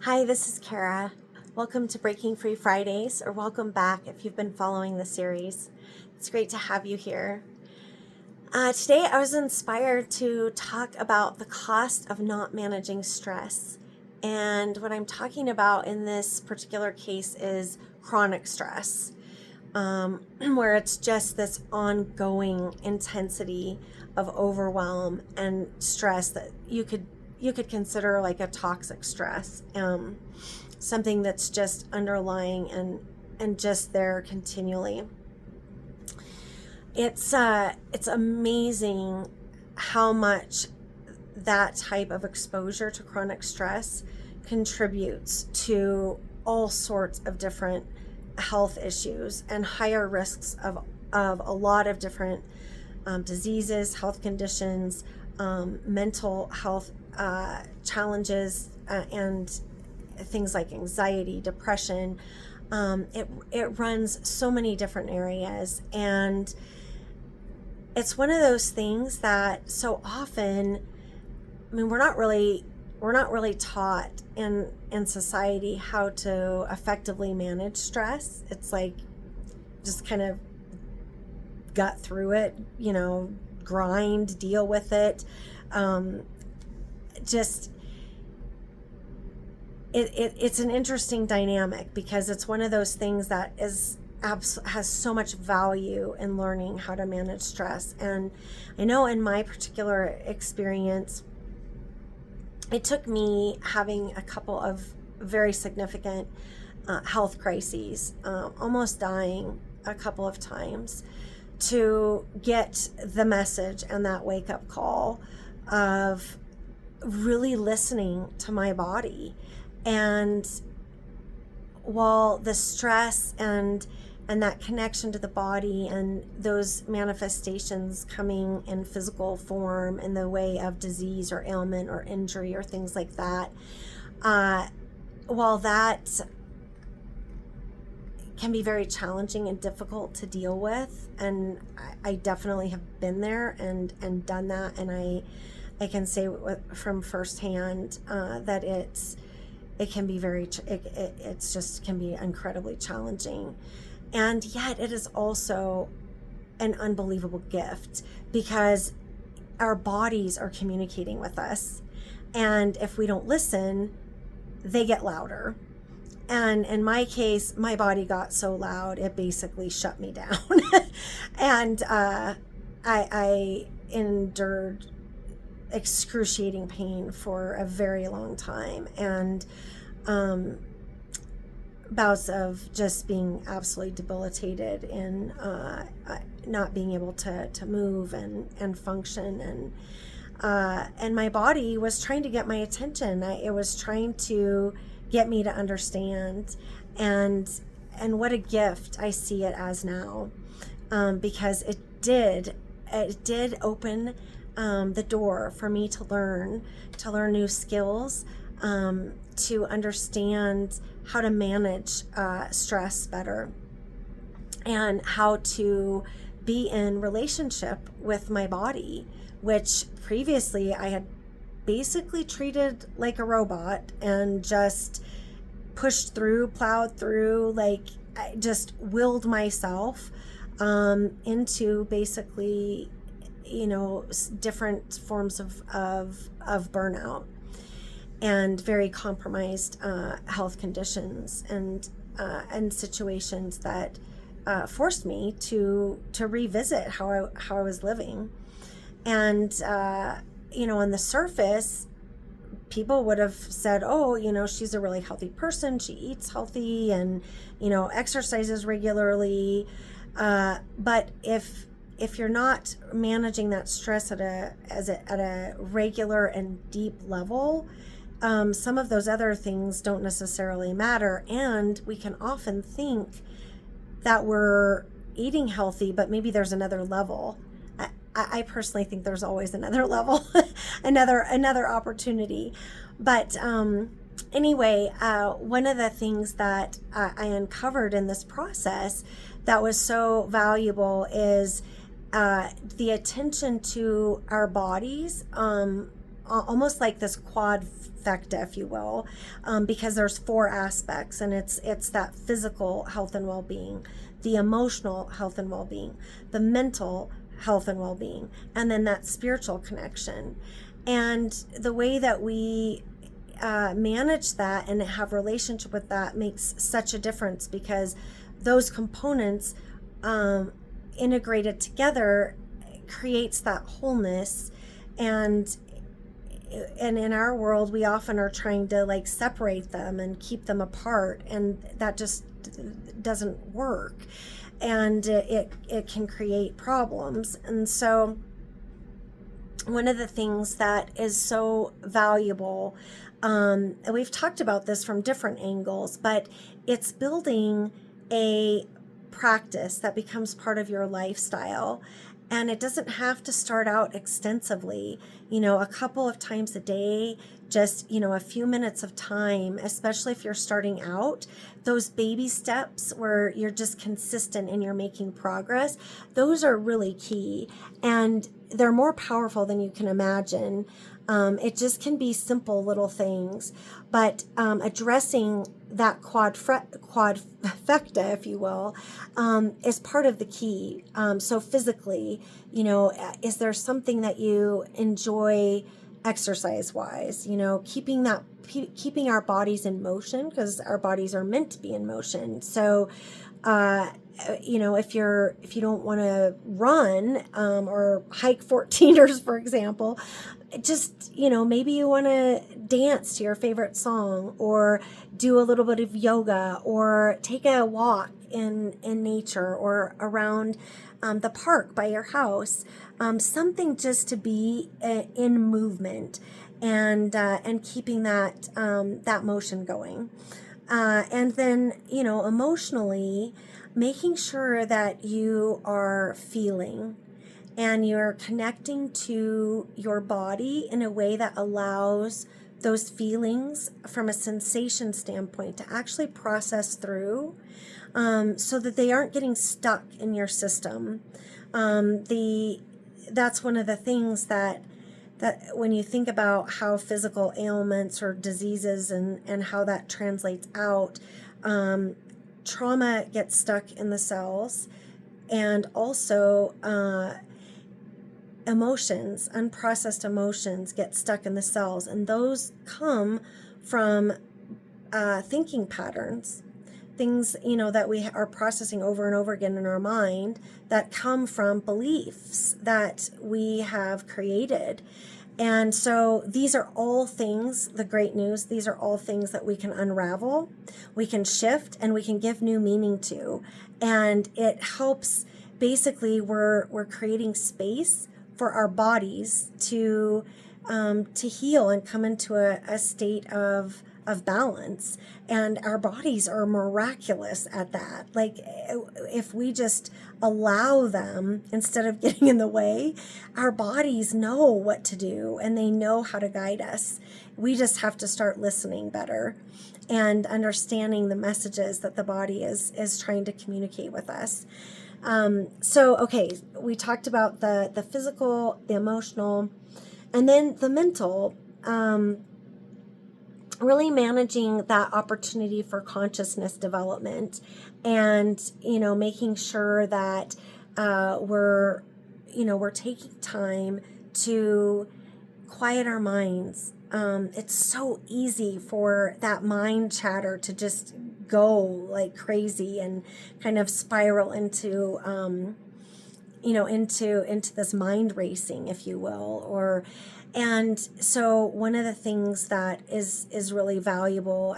Hi, this is Kara. Welcome to Breaking Free Fridays, or welcome back if you've been following the series. It's great to have you here. Today, I was inspired to talk about the cost of not managing stress. And what I'm talking about in this particular case is chronic stress, where it's just this ongoing intensity of overwhelm and stress that you could consider like a toxic stress, something that's just underlying and just there continually. It's amazing how much that type of exposure to chronic stress contributes to all sorts of different health issues and higher risks of a lot of different diseases, health conditions, mental health challenges, and things like anxiety, depression. It runs so many different areas, and it's one of those things that so often, we're not really taught in society how to effectively manage stress. It's like just kind of gut through it, grind, deal with it. It's an interesting dynamic because it's one of those things that has so much value in learning how to manage stress. And I know in my particular experience, it took me having a couple of very significant health crises, almost dying a couple of times, to get the message and that wake-up call of really listening to my body. And while the stress and that connection to the body and those manifestations coming in physical form in the way of disease or ailment or injury or things like that, while that can be very challenging and difficult to deal with, and I definitely have been there and done that, and I can say from firsthand that it can be it's just can be incredibly challenging. And yet it is also an unbelievable gift because our bodies are communicating with us. And if we don't listen, they get louder. And in my case, my body got so loud, it basically shut me down. And I endured excruciating pain for a very long time, and bouts of just being absolutely debilitated in not being able to move and function, and my body was trying to get my attention. It was trying to get me to understand, and what a gift I see it as now, because it did open the door for me to learn new skills, to understand how to manage stress better, and how to be in relationship with my body, which previously I had basically treated like a robot and just pushed through, plowed through, like I just willed myself into basically, different forms of burnout and very compromised health conditions and situations that forced me to revisit how I was living. And on the surface, people would have said, oh, she's a really healthy person, she eats healthy and exercises regularly, but if you're not managing that stress at a regular and deep level, some of those other things don't necessarily matter. And we can often think that we're eating healthy, but maybe there's another level. I personally think there's always another level, another opportunity. But anyway, one of the things that I uncovered in this process that was so valuable is the attention to our bodies almost like this quadfecta, if you will, because there's 4 aspects, and it's that physical health and well-being, the emotional health and well-being, the mental health and well-being, and then that spiritual connection. And the way that we manage that and have relationship with that makes such a difference, because those components integrated together creates that wholeness. And in our world, we often are trying to like separate them and keep them apart, and that just doesn't work, and it can create problems. And so one of the things that is so valuable, and we've talked about this from different angles, but it's building a practice that becomes part of your lifestyle. And it doesn't have to start out extensively, a couple of times a day, just, a few minutes of time, especially if you're starting out. Those baby steps where you're just consistent and you're making progress, those are really key. And they're more powerful than you can imagine. It just can be simple little things, but addressing that quadfecta, if you will, is part of the key. So physically, is there something that you enjoy exercise-wise? Keeping our bodies in motion, because our bodies are meant to be in motion. So if you don't want to run or hike 14ers, for example, just maybe you want to dance to your favorite song, or do a little bit of yoga, or take a walk in nature, or around the park by your house, something just to be in movement, and keeping that motion going. And then, emotionally, making sure that you are feeling and you're connecting to your body in a way that allows those feelings from a sensation standpoint to actually process through, so that they aren't getting stuck in your system. That's one of the things that when you think about how physical ailments or diseases and how that translates out, trauma gets stuck in the cells, and also emotions, unprocessed emotions, get stuck in the cells, and those come from thinking patterns, things that we are processing over and over again in our mind, that come from beliefs that we have created. And so these are all things, the great news, these are all things that we can unravel, we can shift, and we can give new meaning to. And it helps, basically, we're creating space for our bodies to heal and come into a state of balance. And our bodies are miraculous at that. Like, if we just allow them instead of getting in the way, our bodies know what to do and they know how to guide us. We just have to start listening better and understanding the messages that the body is trying to communicate with us. Okay, we talked about the physical, the emotional, and then the mental, really managing that opportunity for consciousness development, and, making sure that we're taking time to quiet our minds. It's so easy for that mind chatter to just go like crazy and kind of spiral into into this mind racing, if you will. And so one of the things that is really valuable,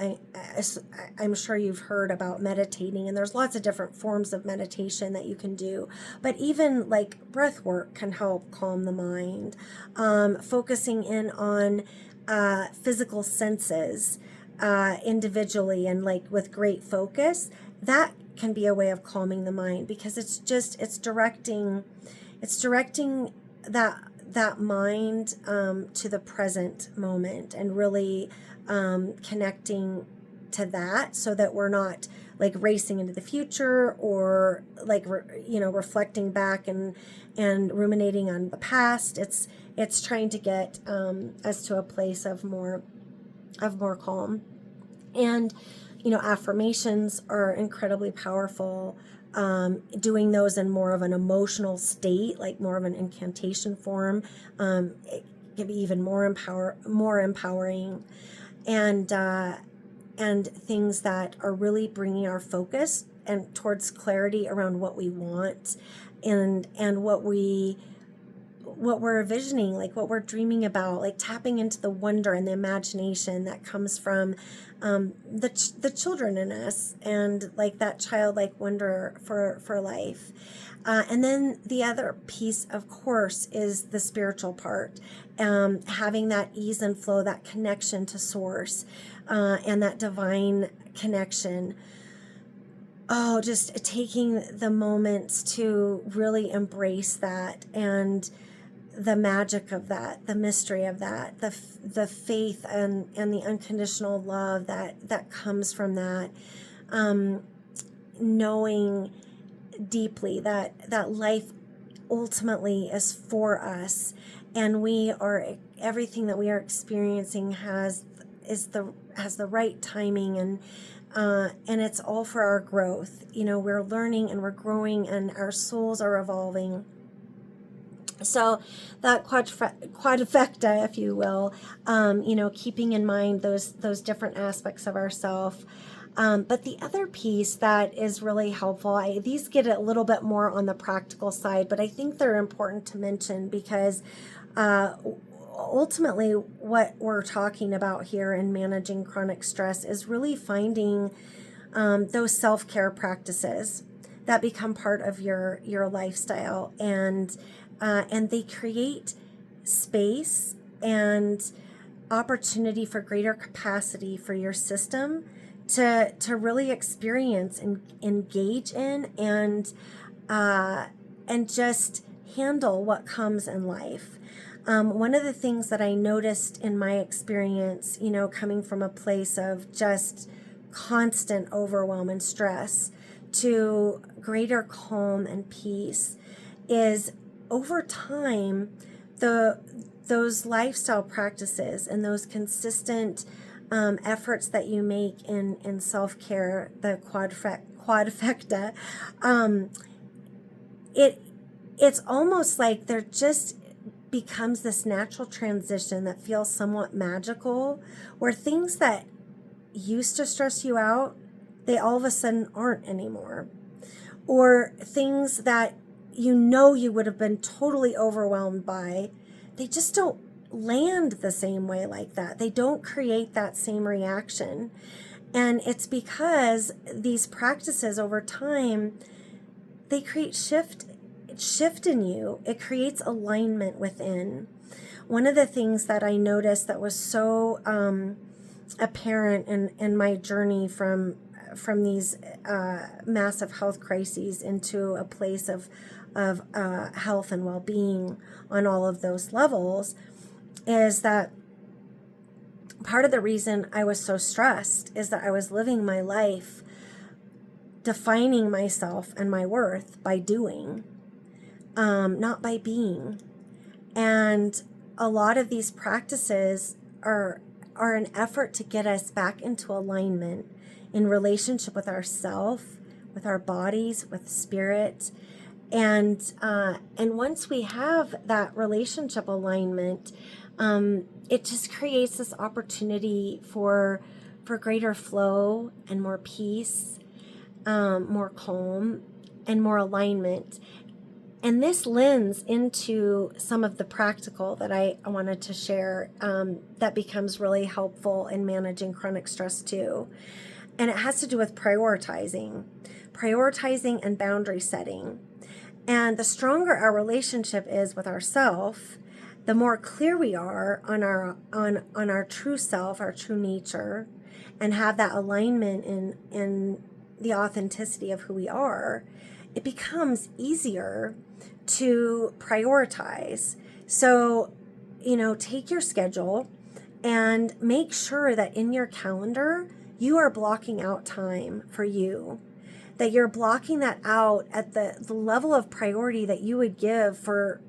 I'm sure you've heard about meditating, and there's lots of different forms of meditation that you can do, but even like breath work can help calm the mind. Focusing in on physical senses individually and like with great focus, that can be a way of calming the mind, because it's directing that mind to the present moment, and really connecting to that, so that we're not like racing into the future, or like reflecting back and ruminating on the past. It's it's trying to get us to a place of more calm. And, affirmations are incredibly powerful. Doing those in more of an emotional state, like more of an incantation form, it can be even more empowering. And things that are really bringing our focus and towards clarity around what we want, and what we're envisioning, like what we're dreaming about, like tapping into the wonder and the imagination that comes from the children in us, and like that childlike wonder for life. And then the other piece, of course, is the spiritual part, having that ease and flow, that connection to source, and that divine connection. Oh, just taking the moments to really embrace that, and the magic of that, the mystery of that, the faith and the unconditional love that comes from that, knowing deeply that life ultimately is for us, and everything that we are experiencing has the right timing, and it's all for our growth. We're learning and we're growing, and our souls are evolving. So that quadrifecta, if you will, keeping in mind those different aspects of ourself. But the other piece that is really helpful, these get a little bit more on the practical side, but I think they're important to mention, because ultimately what we're talking about here in managing chronic stress is really finding those self-care practices that become part of your lifestyle, and they create space and opportunity for greater capacity for your system to really experience and engage in, and just handle what comes in life. One of the things that I noticed in my experience, coming from a place of just constant overwhelm and stress to greater calm and peace, is over time, those lifestyle practices and those consistent efforts that you make in self-care, the quadrifecta, it's almost like there just becomes this natural transition that feels somewhat magical, where things that used to stress you out, they all of a sudden aren't anymore. Or things that you would have been totally overwhelmed by, they just don't land the same way like that. They don't create that same reaction. And it's because these practices over time, they create shift in you. It creates alignment within. One of the things that I noticed that was so apparent in my journey from these massive health crises into a place of health and well-being on all of those levels, is that part of the reason I was so stressed is that I was living my life defining myself and my worth by doing, not by being. And a lot of these practices are an effort to get us back into alignment in relationship with ourself, with our bodies, with spirit. And once we have that relationship alignment, it just creates this opportunity for greater flow and more peace, more calm, and more alignment. And this lends into some of the practical that I wanted to share, that becomes really helpful in managing chronic stress too. And it has to do with prioritizing and boundary setting. And the stronger our relationship is with ourself, the more clear we are on our true self, our true nature, and have that alignment in the authenticity of who we are, it becomes easier to prioritize. So, take your schedule and make sure that in your calendar, you are blocking out time for you, that you're blocking that out at the level of priority that you would give for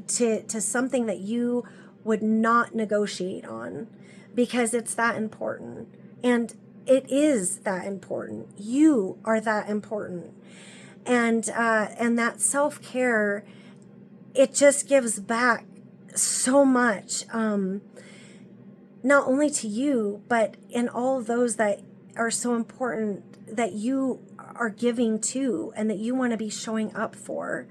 to something that you would not negotiate on, because it's that important. And it is that important. You are that important. And that self-care, it just gives back so much, not only to you, but in all of those that are so important that you are giving to and that you want to be showing up for.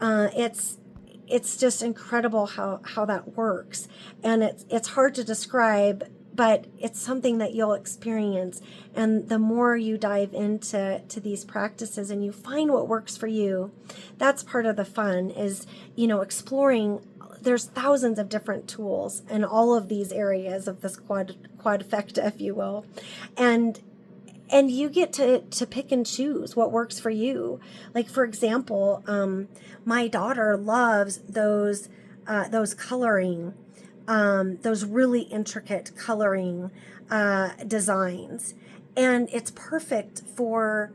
It's just incredible how that works. And it's hard to describe, but it's something that you'll experience. And the more you dive into these practices and you find what works for you, that's part of the fun, is, exploring. There's thousands of different tools in all of these areas of this quadfecta, if you will. And you get to pick and choose what works for you. Like, for example, my daughter loves those coloring, those really intricate coloring designs. And it's perfect for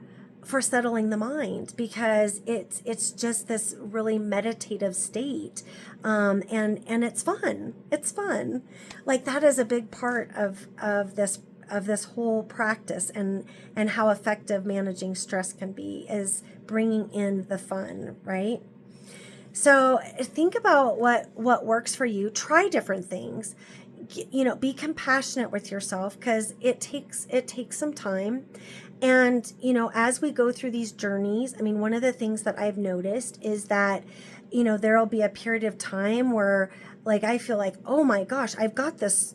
settling the mind, because it's just this really meditative state, and it's fun. It's fun. Like, that is a big part of this whole practice, and how effective managing stress can be, is bringing in the fun, right? So think about what works for you. Try different things. Be compassionate with yourself, because it takes some time. And, as we go through these journeys, I mean, one of the things that I've noticed is that, there'll be a period of time where, like, I feel like, oh my gosh, I've got this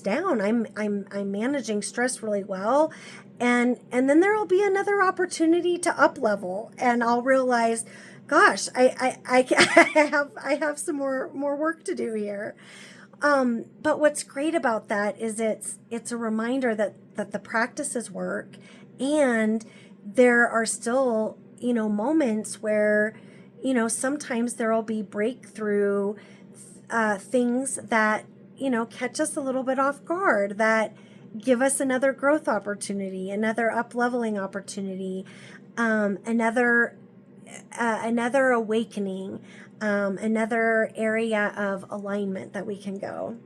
down. I'm managing stress really well. And then there'll be another opportunity to up level, and I'll realize, gosh, I have some more work to do here. But what's great about that is it's a reminder that the practices work, and there are still, moments where, sometimes there'll be breakthrough things that, catch us a little bit off guard, that give us another growth opportunity, another up-leveling opportunity, another awakening, another area of alignment that we can go.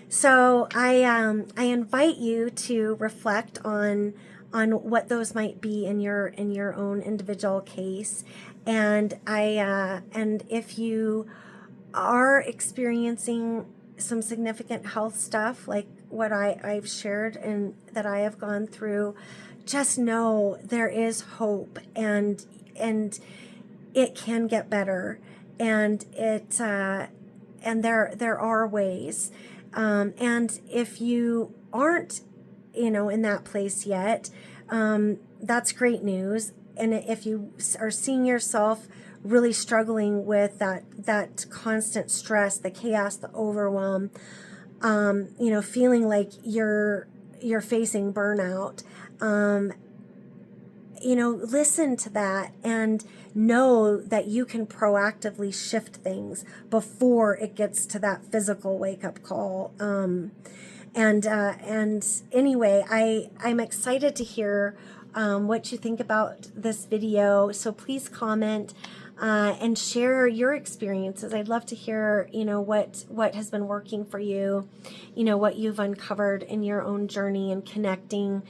So I invite you to reflect on what those might be in your own individual case, and and if you are experiencing some significant health stuff, like what I've shared and that I have gone through, just know there is hope, and it can get better, and and there are ways. And if you aren't, in that place yet, that's great news. And if you are seeing yourself really struggling with that constant stress, the chaos, the overwhelm, feeling like you're facing burnout, listen to that and know that you can proactively shift things before it gets to that physical wake-up call. And anyway, I'm excited to hear what you think about this video. So please comment and share your experiences. I'd love to hear, what has been working for you, what you've uncovered in your own journey, and connecting,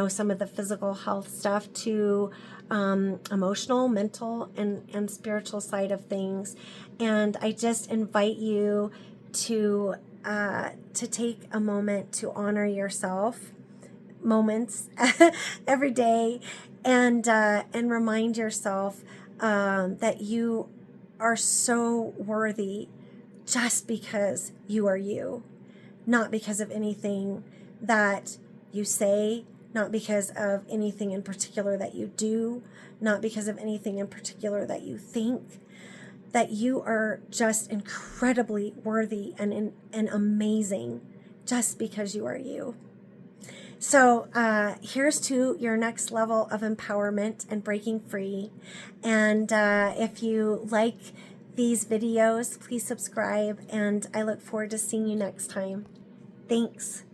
some of the physical health stuff to emotional, mental, and spiritual side of things. And I just invite you to take a moment to honor yourself, moments every day, and remind yourself that you are so worthy just because you are you, not because of anything that you say, not because of anything in particular that you do, not because of anything in particular that you think, that you are just incredibly worthy and amazing just because you are you. So here's to your next level of empowerment and breaking free. And if you like these videos, please subscribe, and I look forward to seeing you next time. Thanks.